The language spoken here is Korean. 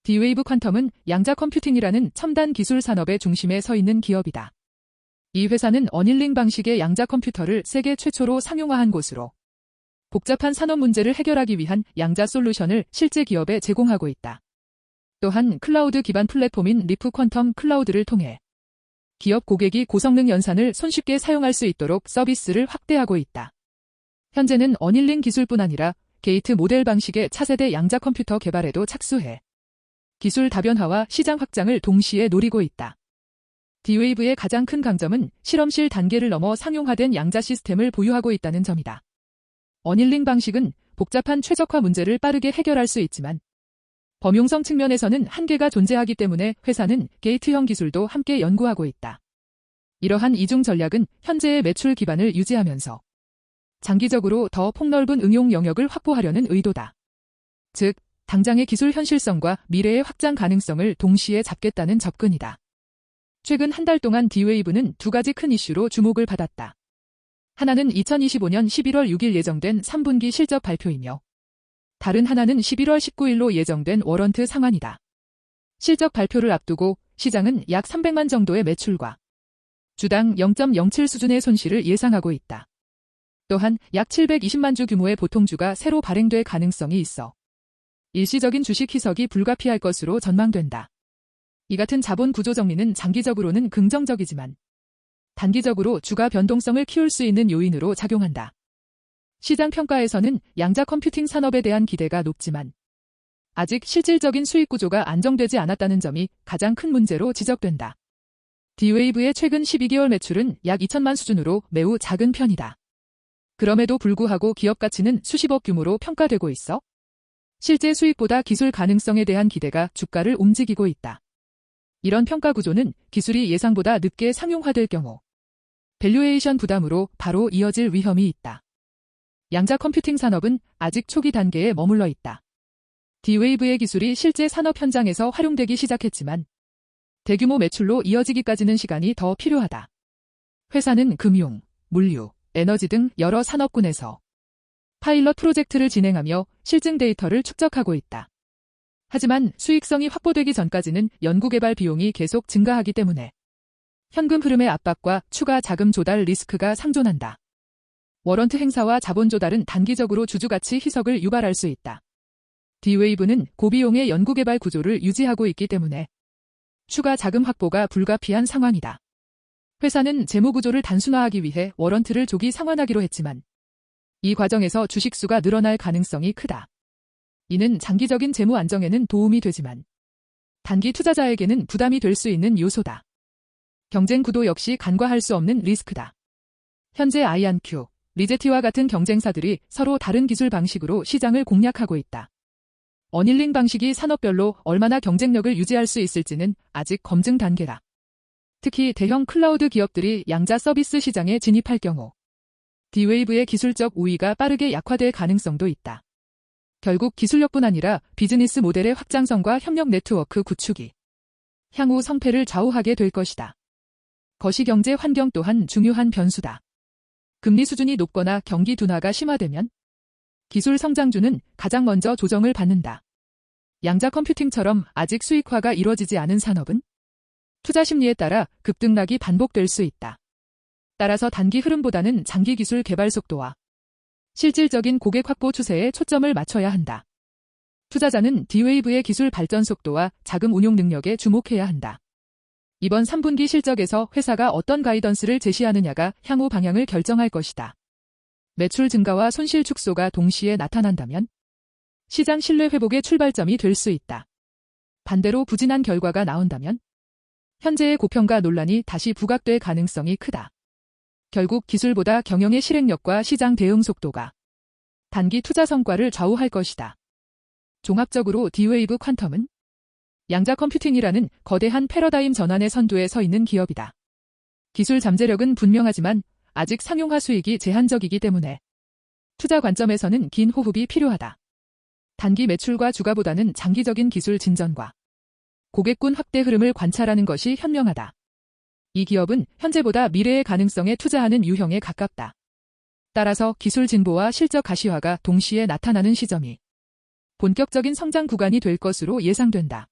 D-Wave 퀀텀은 양자 컴퓨팅이라는 첨단 기술 산업의 중심에 서 있는 기업이다. 이 회사는 어닐링 방식의 양자 컴퓨터를 세계 최초로 상용화한 곳으로 복잡한 산업 문제를 해결하기 위한 양자 솔루션을 실제 기업에 제공하고 있다. 또한 클라우드 기반 플랫폼인 리프 퀀텀 클라우드를 통해 기업 고객이 고성능 연산을 손쉽게 사용할 수 있도록 서비스를 확대하고 있다. 현재는 어닐링 기술뿐 아니라 게이트 모델 방식의 차세대 양자 컴퓨터 개발에도 착수해 기술 다변화와 시장 확장을 동시에 노리고 있다. D-Wave의 가장 큰 강점은 실험실 단계를 넘어 상용화된 양자 시스템을 보유하고 있다는 점이다. 어닐링 방식은 복잡한 최적화 문제를 빠르게 해결할 수 있지만 범용성 측면에서는 한계가 존재하기 때문에 회사는 게이트형 기술도 함께 연구하고 있다. 이러한 이중 전략은 현재의 매출 기반을 유지하면서 장기적으로 더 폭넓은 응용 영역을 확보하려는 의도다. 즉, 당장의 기술 현실성과 미래의 확장 가능성을 동시에 잡겠다는 접근이다. 최근 한 달 동안 D-Wave는 두 가지 큰 이슈로 주목을 받았다. 하나는 2025년 11월 6일 예정된 3분기 실적 발표이며 다른 하나는 11월 19일로 예정된 워런트 상환이다. 실적 발표를 앞두고 시장은 약 300만 정도의 매출과 주당 0.07 수준의 손실을 예상하고 있다. 또한 약 720만 주 규모의 보통주가 새로 발행될 가능성이 있어 일시적인 주식 희석이 불가피할 것으로 전망된다. 이 같은 자본 구조 정리는 장기적으로는 긍정적이지만 단기적으로 주가 변동성을 키울 수 있는 요인으로 작용한다. 시장 평가에서는 양자 컴퓨팅 산업에 대한 기대가 높지만 아직 실질적인 수익 구조가 안정되지 않았다는 점이 가장 큰 문제로 지적된다. D-Wave의 최근 12개월 매출은 약 2천만 수준으로 매우 작은 편이다. 그럼에도 불구하고 기업 가치는 수십억 규모로 평가되고 있어 실제 수익보다 기술 가능성에 대한 기대가 주가를 움직이고 있다. 이런 평가 구조는 기술이 예상보다 늦게 상용화될 경우 밸류에이션 부담으로 바로 이어질 위험이 있다. 양자 컴퓨팅 산업은 아직 초기 단계에 머물러 있다. D-Wave의 기술이 실제 산업 현장에서 활용되기 시작했지만 대규모 매출로 이어지기까지는 시간이 더 필요하다. 회사는 금융, 물류, 에너지 등 여러 산업군에서 파일럿 프로젝트를 진행하며 실증 데이터를 축적하고 있다. 하지만 수익성이 확보되기 전까지는 연구개발 비용이 계속 증가하기 때문에 현금 흐름의 압박과 추가 자금 조달 리스크가 상존한다. 워런트 행사와 자본 조달은 단기적으로 주주가치 희석을 유발할 수 있다. D-Wave는 고비용의 연구개발 구조를 유지하고 있기 때문에 추가 자금 확보가 불가피한 상황이다. 회사는 재무 구조를 단순화하기 위해 워런트를 조기 상환하기로 했지만 이 과정에서 주식수가 늘어날 가능성이 크다. 이는 장기적인 재무 안정에는 도움이 되지만 단기 투자자에게는 부담이 될 수 있는 요소다. 경쟁 구도 역시 간과할 수 없는 리스크다. 현재 아이안큐, 리제티와 같은 경쟁사들이 서로 다른 기술 방식으로 시장을 공략하고 있다. 어닐링 방식이 산업별로 얼마나 경쟁력을 유지할 수 있을지는 아직 검증 단계다. 특히 대형 클라우드 기업들이 양자 서비스 시장에 진입할 경우 D-Wave의 기술적 우위가 빠르게 약화될 가능성도 있다. 결국 기술력뿐 아니라 비즈니스 모델의 확장성과 협력 네트워크 구축이 향후 성패를 좌우하게 될 것이다. 거시경제 환경 또한 중요한 변수다. 금리 수준이 높거나 경기 둔화가 심화되면 기술 성장주는 가장 먼저 조정을 받는다. 양자 컴퓨팅처럼 아직 수익화가 이뤄지지 않은 산업은 투자 심리에 따라 급등락이 반복될 수 있다. 따라서 단기 흐름보다는 장기 기술 개발 속도와 실질적인 고객 확보 추세에 초점을 맞춰야 한다. 투자자는 D-Wave의 기술 발전 속도와 자금 운용 능력에 주목해야 한다. 이번 3분기 실적에서 회사가 어떤 가이던스를 제시하느냐가 향후 방향을 결정할 것이다. 매출 증가와 손실 축소가 동시에 나타난다면 시장 신뢰 회복의 출발점이 될 수 있다. 반대로 부진한 결과가 나온다면 현재의 고평가 논란이 다시 부각될 가능성이 크다. 결국 기술보다 경영의 실행력과 시장 대응 속도가 단기 투자 성과를 좌우할 것이다. 종합적으로 D-Wave 퀀텀은 양자 컴퓨팅이라는 거대한 패러다임 전환의 선두에 서 있는 기업이다. 기술 잠재력은 분명하지만 아직 상용화 수익이 제한적이기 때문에 투자 관점에서는 긴 호흡이 필요하다. 단기 매출과 주가보다는 장기적인 기술 진전과 고객군 확대 흐름을 관찰하는 것이 현명하다. 이 기업은 현재보다 미래의 가능성에 투자하는 유형에 가깝다. 따라서 기술 진보와 실적 가시화가 동시에 나타나는 시점이 본격적인 성장 구간이 될 것으로 예상된다.